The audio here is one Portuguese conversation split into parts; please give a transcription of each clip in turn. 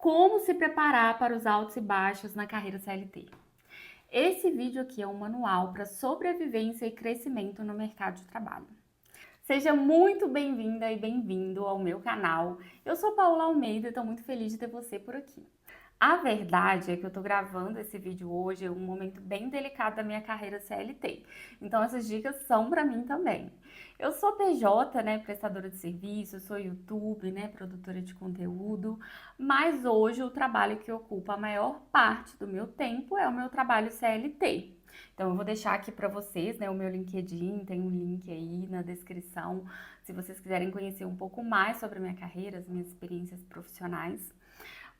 Como se preparar para os altos e baixos na carreira CLT. Esse vídeo aqui é um manual para sobrevivência e crescimento no mercado de trabalho. Seja muito bem-vinda e bem-vindo ao meu canal. Eu sou Paula Almeida e estou muito feliz de ter você por aqui. A verdade é que eu tô gravando esse vídeo hoje em um momento bem delicado da minha carreira CLT. Então essas dicas são para mim também. Eu sou PJ, né, prestadora de serviço, sou YouTube, né, produtora de conteúdo, mas hoje o trabalho que ocupa a maior parte do meu tempo é o meu trabalho CLT. Então eu vou deixar aqui para vocês, né, o meu LinkedIn, tem um link aí na descrição, se vocês quiserem conhecer um pouco mais sobre a minha carreira, as minhas experiências profissionais.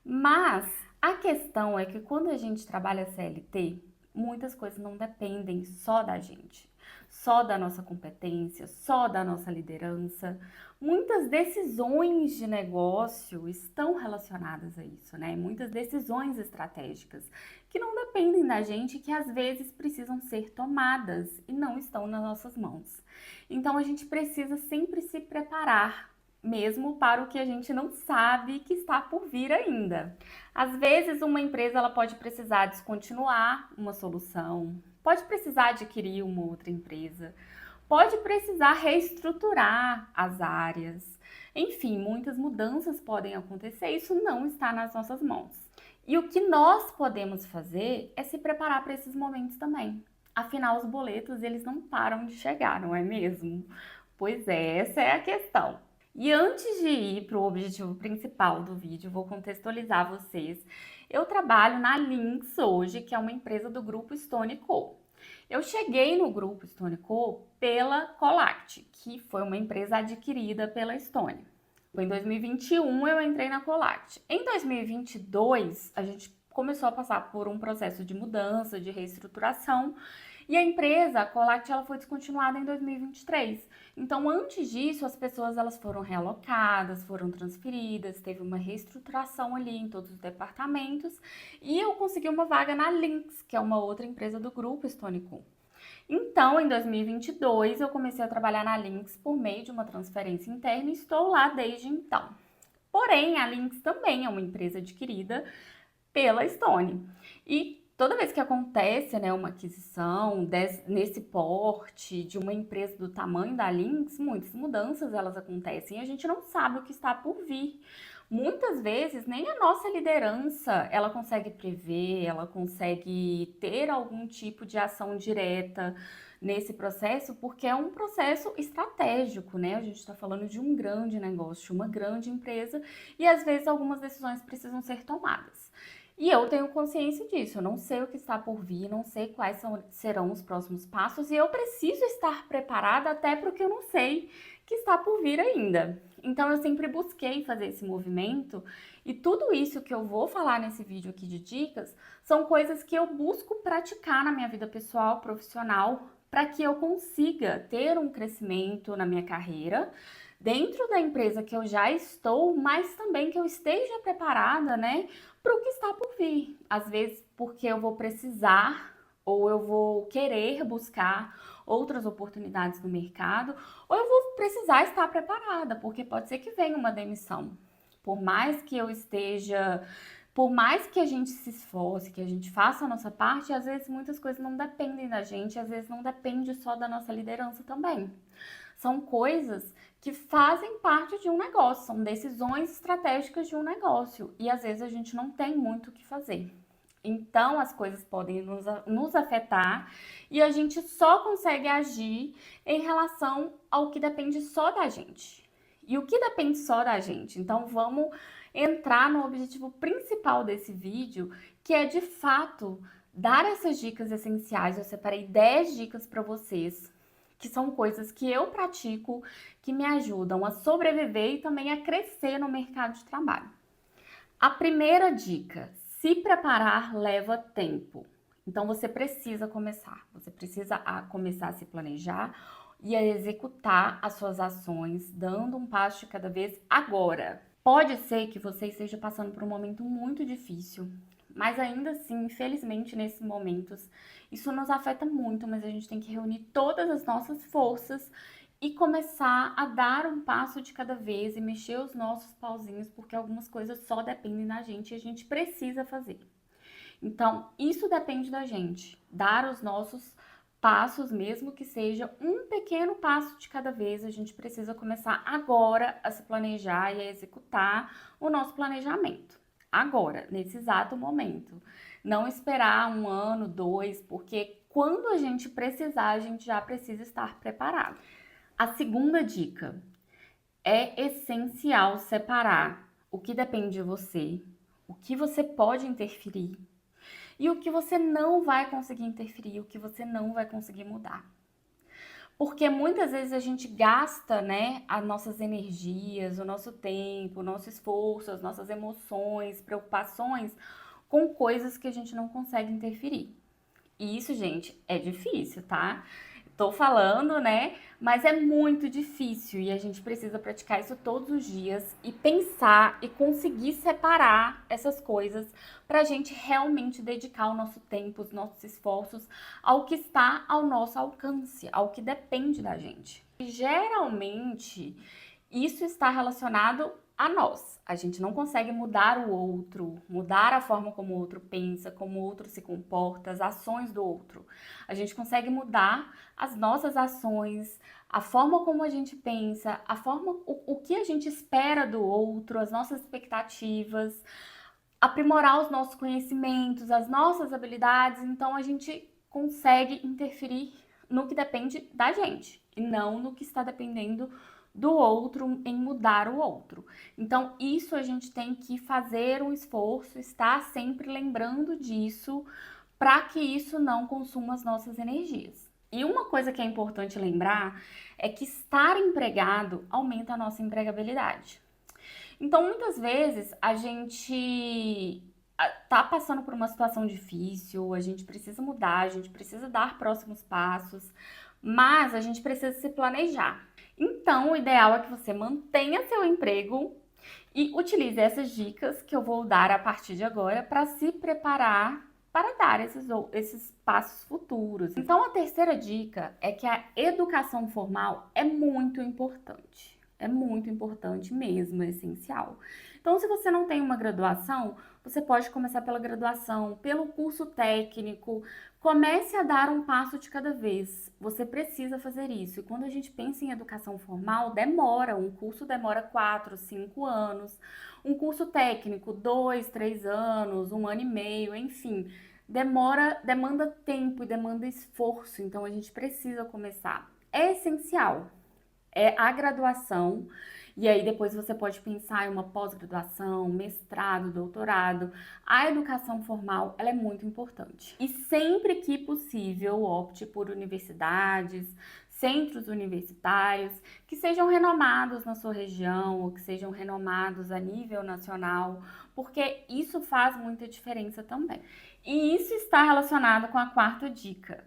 Mas a questão é que quando a gente trabalha CLT, muitas coisas não dependem só da gente, só da nossa competência, só da nossa liderança. Muitas decisões de negócio estão relacionadas a isso, né? Muitas decisões estratégicas que não dependem da gente, que às vezes precisam ser tomadas e não estão nas nossas mãos. Então a gente precisa sempre se preparar mesmo para o que a gente não sabe que está por vir ainda. Às vezes, uma empresa ela pode precisar descontinuar uma solução, pode precisar adquirir uma outra empresa, pode precisar reestruturar as áreas. Enfim, muitas mudanças podem acontecer, isso não está nas nossas mãos. E o que nós podemos fazer é se preparar para esses momentos também. Afinal, os boletos, eles não param de chegar, não é mesmo? Pois é, essa é a questão. E antes de ir para o objetivo principal do vídeo, vou contextualizar vocês. Eu trabalho na Lynx hoje, que é uma empresa do grupo Stone Co. Eu cheguei no grupo Stone Co pela Colact, que foi uma empresa adquirida pela Stone. Em 2021 eu entrei na Colact. Em 2022 a gente começou a passar por um processo de mudança, de reestruturação, e a empresa, a Colact, ela foi descontinuada em 2023. Então, antes disso, as pessoas elas foram realocadas, foram transferidas, teve uma reestruturação ali em todos os departamentos, e eu consegui uma vaga na Lynx, que é uma outra empresa do grupo Stone Co. Então, em 2022, eu comecei a trabalhar na Lynx por meio de uma transferência interna e estou lá desde então. Porém, a Lynx também é uma empresa adquirida pela Stone. E toda vez que acontece, né, uma aquisição nesse porte de uma empresa do tamanho da Lynx, muitas mudanças elas acontecem e a gente não sabe o que está por vir. Muitas vezes nem a nossa liderança ela consegue prever, ela consegue ter algum tipo de ação direta nesse processo, porque é um processo estratégico, né? A gente está falando de um grande negócio, uma grande empresa, e às vezes algumas decisões precisam ser tomadas. E eu tenho consciência disso, eu não sei o que está por vir, não sei quais serão os próximos passos e eu preciso estar preparada até para o que eu não sei que está por vir ainda. Então eu sempre busquei fazer esse movimento e tudo isso que eu vou falar nesse vídeo aqui de dicas são coisas que eu busco praticar na minha vida pessoal, profissional, para que eu consiga ter um crescimento na minha carreira, dentro da empresa que eu já estou, mas também que eu esteja preparada, né, para o que está por vir. Às vezes porque eu vou precisar ou eu vou querer buscar outras oportunidades no mercado, ou eu vou precisar estar preparada, porque pode ser que venha uma demissão. Por mais que eu esteja, por mais que a gente se esforce, que a gente faça a nossa parte, às vezes muitas coisas não dependem da gente, às vezes não depende só da nossa liderança também. São coisas que fazem parte de um negócio, são decisões estratégicas de um negócio e às vezes a gente não tem muito o que fazer. Então as coisas podem nos afetar e a gente só consegue agir em relação ao que depende só da gente. E o que depende só da gente? Então vamos entrar no objetivo principal desse vídeo, que é de fato dar essas dicas essenciais. Eu separei 10 dicas para vocês que são coisas que eu pratico, que me ajudam a sobreviver e também a crescer no mercado de trabalho. A primeira dica, se preparar leva tempo. Então você precisa começar a se planejar e a executar as suas ações, dando um passo de cada vez agora. Pode ser que você esteja passando por um momento muito difícil, mas ainda assim, infelizmente, nesses momentos, isso nos afeta muito, mas a gente tem que reunir todas as nossas forças e começar a dar um passo de cada vez e mexer os nossos pauzinhos, porque algumas coisas só dependem da gente e a gente precisa fazer. Então, isso depende da gente, dar os nossos passos, mesmo que seja um pequeno passo de cada vez, a gente precisa começar agora a se planejar e a executar o nosso planejamento. Agora, nesse exato momento. Não esperar um ano, dois, porque quando a gente precisar, a gente já precisa estar preparado. A segunda dica: é essencial separar o que depende de você, o que você pode interferir e o que você não vai conseguir interferir, o que você não vai conseguir mudar. Porque muitas vezes a gente gasta, né, as nossas energias, o nosso tempo, o nosso esforço, as nossas emoções, preocupações com coisas que a gente não consegue interferir. E isso, gente, é difícil, tá? Tô falando, né? Mas é muito difícil e a gente precisa praticar isso todos os dias e pensar e conseguir separar essas coisas para a gente realmente dedicar o nosso tempo, os nossos esforços ao que está ao nosso alcance, ao que depende da gente. E, geralmente, isso está relacionado a nós. A gente não consegue mudar o outro, mudar a forma como o outro pensa, como o outro se comporta, as ações do outro. A gente consegue mudar as nossas ações, a forma como a gente pensa, a forma, o que a gente espera do outro, as nossas expectativas, aprimorar os nossos conhecimentos, as nossas habilidades. Então a gente consegue interferir no que depende da gente e não no que está dependendo do outro, em mudar o outro. Então, isso a gente tem que fazer um esforço, estar sempre lembrando disso, para que isso não consuma as nossas energias. E uma coisa que é importante lembrar é que estar empregado aumenta a nossa empregabilidade. Então, muitas vezes, a gente tá passando por uma situação difícil, a gente precisa mudar, a gente precisa dar próximos passos, mas a gente precisa se planejar. Então, o ideal é que você mantenha seu emprego e utilize essas dicas que eu vou dar a partir de agora para se preparar para dar esses passos futuros. Então, a terceira dica é que a educação formal é muito importante. É muito importante mesmo, é essencial. Então, se você não tem uma graduação, você pode começar pela graduação, pelo curso técnico. Comece a dar um passo de cada vez. Você precisa fazer isso. E quando a gente pensa em educação formal, demora. Um curso demora 4, 5 anos. Um curso técnico, 2, 3 anos, 1 ano e meio, enfim. Demanda tempo e demanda esforço. Então, a gente precisa começar. É essencial. É a graduação, e aí depois você pode pensar em uma pós-graduação, mestrado, doutorado. A educação formal, ela é muito importante. E sempre que possível, opte por universidades, centros universitários, que sejam renomados na sua região, ou que sejam renomados a nível nacional, porque isso faz muita diferença também. E isso está relacionado com a quarta dica.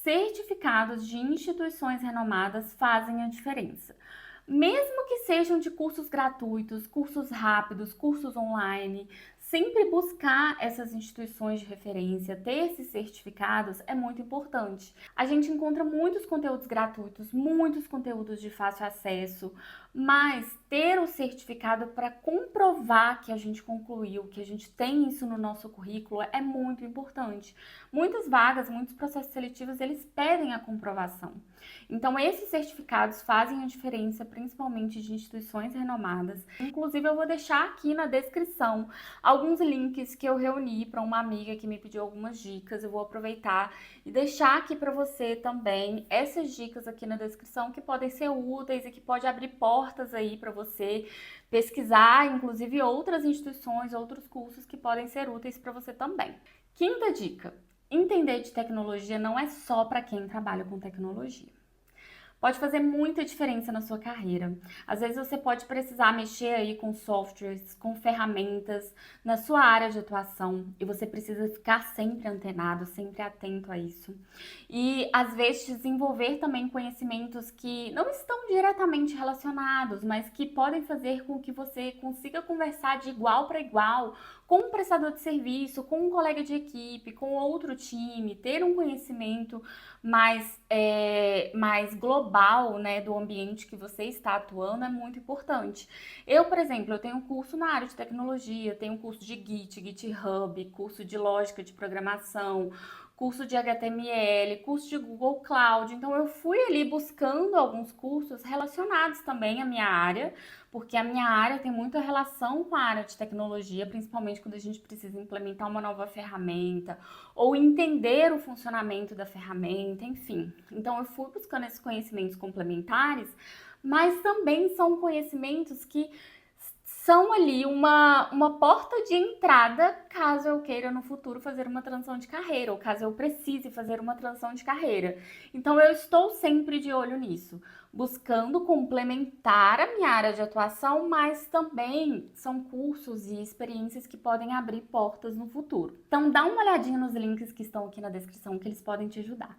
Certificados de instituições renomadas fazem a diferença. Mesmo que sejam de cursos gratuitos, cursos rápidos, cursos online, sempre buscar essas instituições de referência, ter esses certificados é muito importante. A gente encontra muitos conteúdos gratuitos, muitos conteúdos de fácil acesso, mas ter o certificado para comprovar que a gente concluiu, que a gente tem isso no nosso currículo é muito importante. Muitas vagas, muitos processos seletivos, eles pedem a comprovação. Então, esses certificados fazem a diferença, principalmente de instituições renomadas. Inclusive, eu vou deixar aqui na descrição alguns links que eu reuni para uma amiga que me pediu algumas dicas. Eu vou aproveitar e deixar aqui para você também essas dicas aqui na descrição que podem ser úteis e que pode abrir portas aí para você pesquisar, inclusive outras instituições, outros cursos que podem ser úteis para você também. Quinta dica: entender de tecnologia não é só para quem trabalha com tecnologia. Pode fazer muita diferença na sua carreira. Às vezes você pode precisar mexer aí com softwares, com ferramentas na sua área de atuação e você precisa ficar sempre antenado, sempre atento a isso. E às vezes desenvolver também conhecimentos que não estão diretamente relacionados, mas que podem fazer com que você consiga conversar de igual para igual com um prestador de serviço, com um colega de equipe, com outro time, ter um conhecimento mais global, né, do ambiente que você está atuando é muito importante. Eu, por exemplo, eu tenho um curso na área de tecnologia, tenho um curso de Git, GitHub, curso de lógica de programação, curso de HTML, curso de Google Cloud. Então eu fui ali buscando alguns cursos relacionados também à minha área, porque a minha área tem muita relação com a área de tecnologia, principalmente quando a gente precisa implementar uma nova ferramenta ou entender o funcionamento da ferramenta, enfim. Então eu fui buscando esses conhecimentos complementares, mas também são conhecimentos que são ali uma porta de entrada caso eu queira no futuro fazer uma transição de carreira ou caso eu precise fazer uma transição de carreira. Então eu estou sempre de olho nisso, buscando complementar a minha área de atuação, mas também são cursos e experiências que podem abrir portas no futuro. Então dá uma olhadinha nos links que estão aqui na descrição que eles podem te ajudar.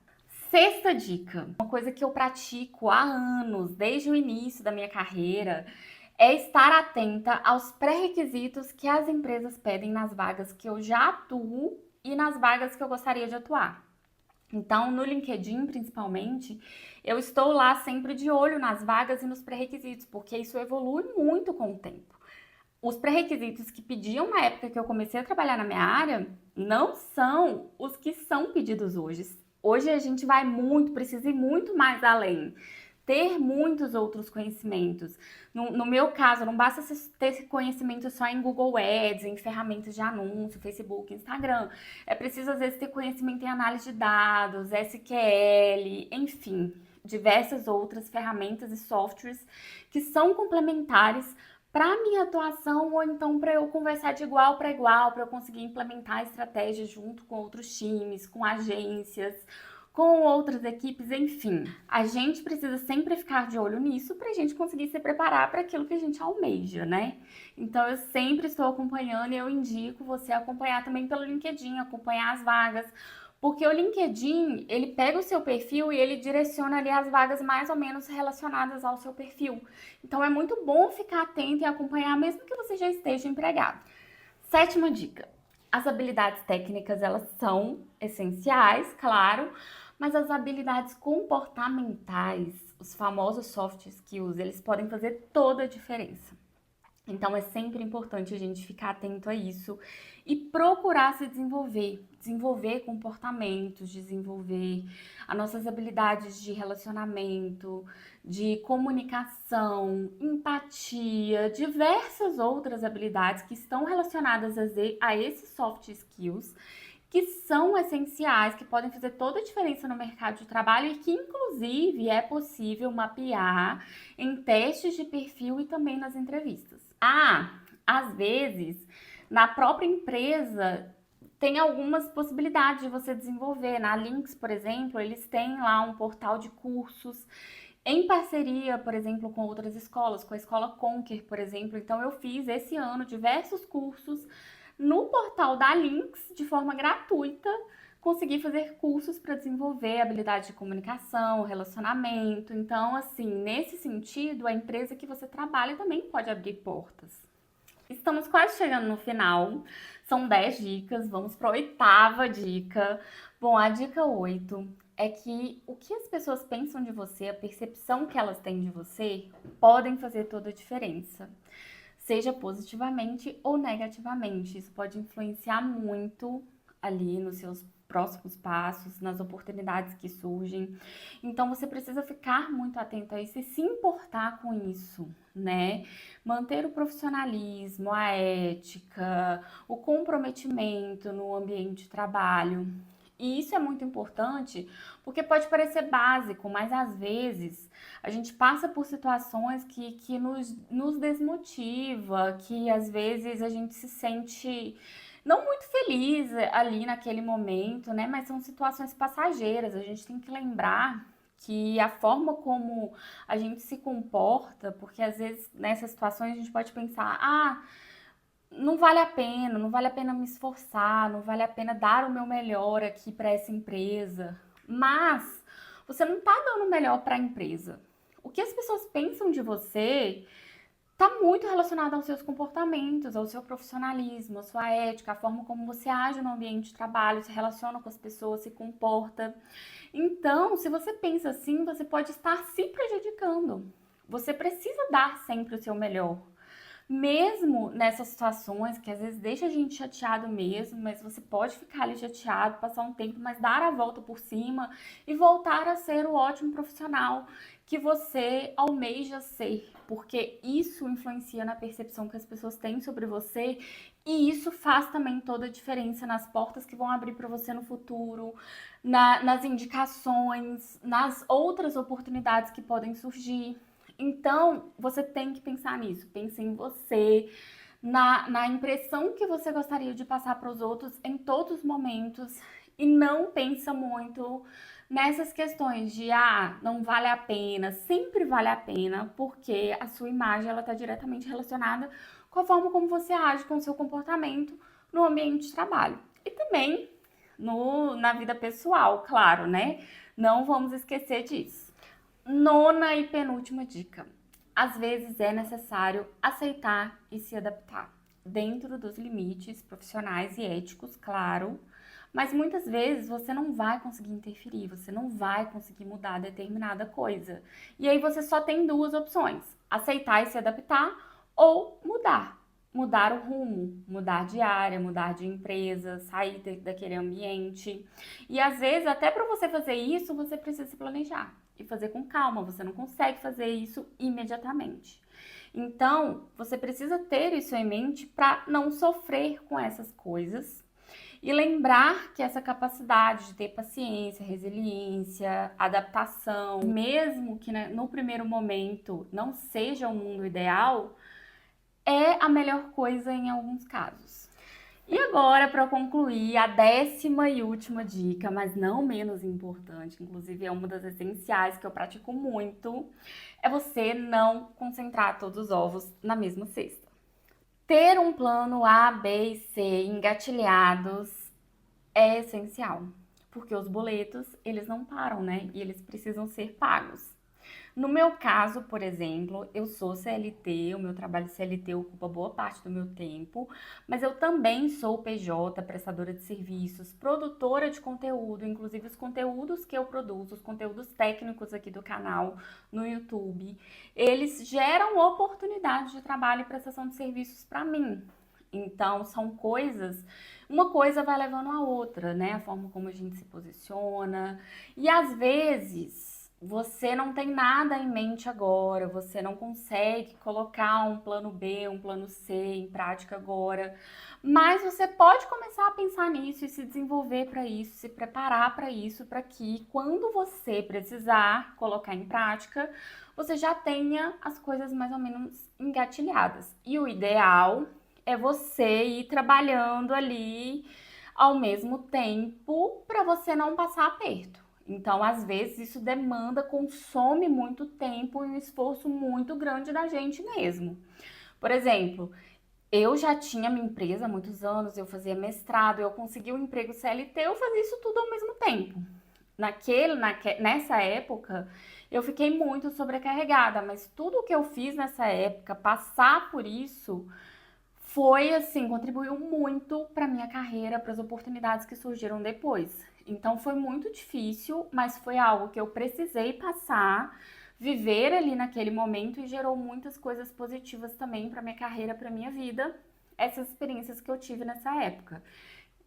Sexta dica, uma coisa que eu pratico há anos, desde o início da minha carreira, é estar atenta aos pré-requisitos que as empresas pedem nas vagas que eu já atuo e nas vagas que eu gostaria de atuar. Então, no LinkedIn, principalmente, eu estou lá sempre de olho nas vagas e nos pré-requisitos, porque isso evolui muito com o tempo. Os pré-requisitos que pediam na época que eu comecei a trabalhar na minha área não são os que são pedidos hoje. Hoje a gente vai precisa ir muito mais além, ter muitos outros conhecimentos. No meu caso, não basta ter conhecimento só em Google Ads, em ferramentas de anúncio, Facebook, Instagram. É preciso, às vezes, ter conhecimento em análise de dados, SQL, enfim, diversas outras ferramentas e softwares que são complementares para a minha atuação ou então para eu conversar de igual para igual, para eu conseguir implementar estratégias junto com outros times, com agências, com outras equipes, enfim. A gente precisa sempre ficar de olho nisso para a gente conseguir se preparar para aquilo que a gente almeja, né? Então eu sempre estou acompanhando e eu indico você acompanhar também pelo LinkedIn, acompanhar as vagas, porque o LinkedIn, ele pega o seu perfil e ele direciona ali as vagas mais ou menos relacionadas ao seu perfil. Então é muito bom ficar atento e acompanhar, mesmo que você já esteja empregado. Sétima dica. As habilidades técnicas, elas são essenciais, claro, mas as habilidades comportamentais, os famosos soft skills, eles podem fazer toda a diferença. Então é sempre importante a gente ficar atento a isso e procurar se desenvolver comportamentos, desenvolver as nossas habilidades de relacionamento, de comunicação, empatia, diversas outras habilidades que estão relacionadas a esses soft skills, que são essenciais, que podem fazer toda a diferença no mercado de trabalho e que, inclusive, é possível mapear em testes de perfil e também nas entrevistas. Às vezes, na própria empresa, tem algumas possibilidades de você desenvolver. Na Links, por exemplo, eles têm lá um portal de cursos em parceria, por exemplo, com outras escolas, com a escola Conquer, por exemplo. Então, eu fiz esse ano diversos cursos no portal da Links de forma gratuita. Consegui fazer cursos para desenvolver habilidade de comunicação, relacionamento. Então, assim, nesse sentido, a empresa que você trabalha também pode abrir portas. Estamos quase chegando no final. São 10 dicas, vamos para a oitava dica. Bom, a dica 8 é que o que as pessoas pensam de você, a percepção que elas têm de você, podem fazer toda a diferença. Seja positivamente ou negativamente. Isso pode influenciar muito ali nos seus próximos passos, nas oportunidades que surgem. Então você precisa ficar muito atento a isso e se importar com isso, né? Manter o profissionalismo, a ética, o comprometimento no ambiente de trabalho. E isso é muito importante porque pode parecer básico, mas às vezes a gente passa por situações que nos desmotiva, que às vezes a gente se sente não muito feliz ali naquele momento, né? Mas são situações passageiras. A gente tem que lembrar que a forma como a gente se comporta, porque às vezes nessas situações a gente pode pensar, não vale a pena me esforçar, não vale a pena dar o meu melhor aqui para essa empresa. Mas você não está dando o melhor para a empresa. O que as pessoas pensam de você está muito relacionado aos seus comportamentos, ao seu profissionalismo, à sua ética, a forma como você age no ambiente de trabalho, se relaciona com as pessoas, se comporta. Então, se você pensa assim, você pode estar se prejudicando. Você precisa dar sempre o seu melhor. Mesmo nessas situações que às vezes deixa a gente chateado mesmo, mas você pode ficar ali chateado, passar um tempo, mas dar a volta por cima e voltar a ser o ótimo profissional que você almeja ser, porque isso influencia na percepção que as pessoas têm sobre você e isso faz também toda a diferença nas portas que vão abrir para você no futuro, nas indicações, nas outras oportunidades que podem surgir. Então, você tem que pensar nisso. Pense em você, na impressão que você gostaria de passar para os outros em todos os momentos e não pensa muito nessas questões de não vale a pena, sempre vale a pena, porque a sua imagem ela está diretamente relacionada com a forma como você age, com o seu comportamento no ambiente de trabalho. E também na vida pessoal, claro, né? Não vamos esquecer disso. Nona e penúltima dica. Às vezes é necessário aceitar e se adaptar, dentro dos limites profissionais e éticos, claro, mas muitas vezes você não vai conseguir interferir, você não vai conseguir mudar determinada coisa. E aí você só tem duas opções: aceitar e se adaptar ou mudar. Mudar o rumo, mudar de área, mudar de empresa, sair daquele ambiente. E às vezes, até para você fazer isso, você precisa se planejar e fazer com calma. Você não consegue fazer isso imediatamente. Então, você precisa ter isso em mente para não sofrer com essas coisas e lembrar que essa capacidade de ter paciência, resiliência, adaptação, mesmo que no primeiro momento não seja o mundo ideal, é a melhor coisa em alguns casos. E agora, para concluir, a 10ª e última dica, mas não menos importante, inclusive é uma das essenciais que eu pratico muito, é você não concentrar todos os ovos na mesma cesta. Ter um plano A, B e C engatilhados é essencial, porque os boletos, eles não param, né? E eles precisam ser pagos. No meu caso, por exemplo, eu sou CLT, o meu trabalho CLT ocupa boa parte do meu tempo, mas eu também sou PJ, prestadora de serviços, produtora de conteúdo, inclusive os conteúdos que eu produzo, os conteúdos técnicos aqui do canal no YouTube, eles geram oportunidades de trabalho e prestação de serviços para mim. Então, são coisas, uma coisa vai levando a outra, né? A forma como a gente se posiciona. E às vezes você não tem nada em mente agora, você não consegue colocar um plano B, um plano C em prática agora, mas você pode começar a pensar nisso e se desenvolver para isso, se preparar para isso, para que quando você precisar colocar em prática, você já tenha as coisas mais ou menos engatilhadas. E o ideal é você ir trabalhando ali ao mesmo tempo para você não passar aperto. Então, às vezes, isso consome muito tempo e um esforço muito grande da gente mesmo. Por exemplo, eu já tinha minha empresa há muitos anos, eu fazia mestrado, eu consegui um emprego CLT, eu fazia isso tudo ao mesmo tempo. Nessa época, eu fiquei muito sobrecarregada, mas tudo que eu fiz nessa época, passar por isso, foi assim, contribuiu muito para minha carreira, para as oportunidades que surgiram depois. Então foi muito difícil, mas foi algo que eu precisei passar, viver ali naquele momento e gerou muitas coisas positivas também para minha carreira, para minha vida. Essas experiências que eu tive nessa época,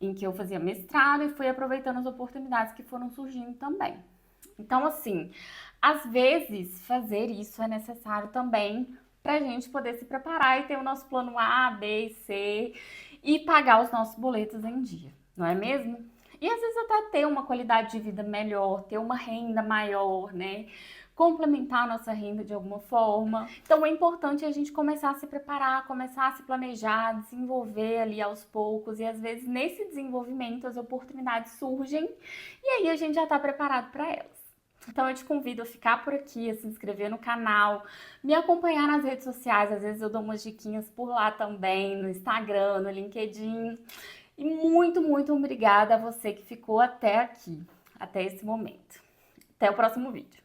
em que eu fazia mestrado e fui aproveitando as oportunidades que foram surgindo também. Então, assim, às vezes fazer isso é necessário também para a gente poder se preparar e ter o nosso plano A, B e C e pagar os nossos boletos em dia, não é mesmo? E às vezes até ter uma qualidade de vida melhor, ter uma renda maior, né? Complementar a nossa renda de alguma forma. Então é importante a gente começar a se preparar, começar a se planejar, desenvolver ali aos poucos e às vezes nesse desenvolvimento as oportunidades surgem e aí a gente já está preparado para elas. Então eu te convido a ficar por aqui, a se inscrever no canal, me acompanhar nas redes sociais, às vezes eu dou umas diquinhas por lá também, no Instagram, no LinkedIn. E muito, muito obrigada a você que ficou até aqui, até esse momento. Até o próximo vídeo.